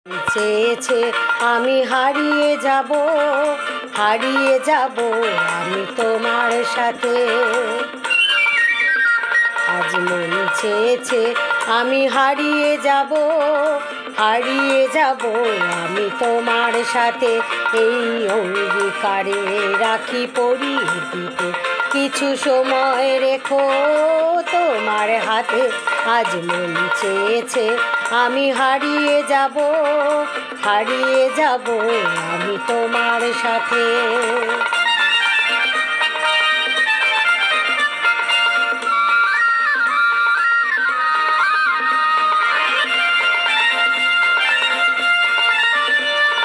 চেয়েছে আমি হারিয়ে যাব আমি তোমার সাথে। আজ মন চেয়েছে আমি হারিয়ে যাব আমি তোমার সাথে। এই অঙ্গীকারে রাখি পরিয়ে দিতে কিছু সময় রেখো তোমার হাতে। আজ মন চেয়েছে আমি হারিয়ে যাব আমি তোমার সাথে।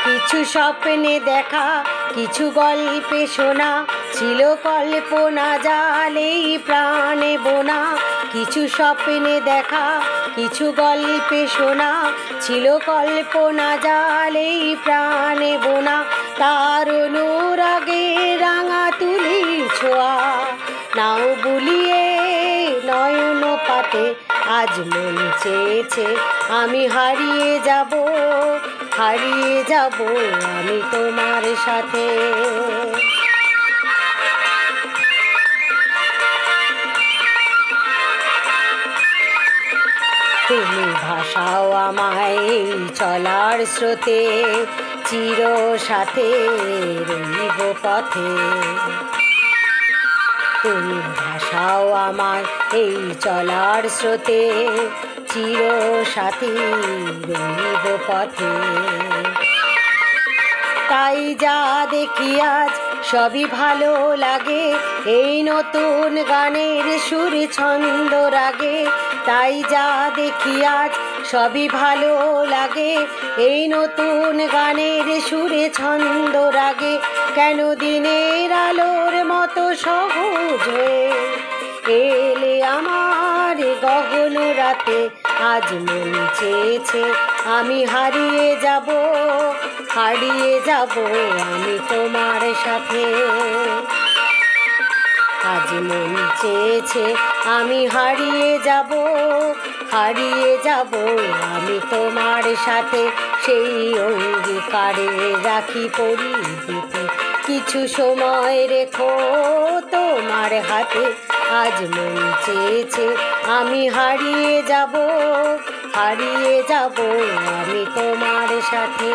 কিছু স্বপ্নে দেখা, কিছু গল্পে শোনা, ছিল কল্পনা জালেই প্রাণে বোনা। কিছু স্বপ্নে দেখা, কিছু গল্পে শোনা, ছিল কল্পনা জালেই প্রাণে বোনা। তার অনুরাগে রাঙা তুলি ছোঁয়া, নাও বুলিয়ে নয়ন পাতে। আজ মন চেয়েছে আমি হারিয়ে যাব আমি তোমার সাথে। তুমি ভাসাও আমায় চলার স্রোতে, চির সাথে রইব পথে। তুমি ভাসাও আমায় এই চলার স্রোতে, চির সাথী রইব পথে। তাই যা দেখি আজ সবই ভালো লাগে, এই নতুন গানের সুর ছন্দ রাগে। তাই যা দেখি আজ সবই ভালো লাগে, এই নতুন গানের সুরে ছন্দ রাগে। কেন দিনের আলোর মতো সহজ হয়ে এলে আমার গগন রাতে। আজ মন চেয়েছে আমি হারিয়ে যাব আমি তোমার সাথে। আজ মন চেয়েছে আমি হারিয়ে যাব আমি তোমার সাথে। সেই অঙ্গীকারে রাখি পরিয়ে দিতে কিছু সময় রেখো তোমার হাতে। আজ মন চেয়েছে আমি হারিয়ে যাব আমি তোমার সাথে।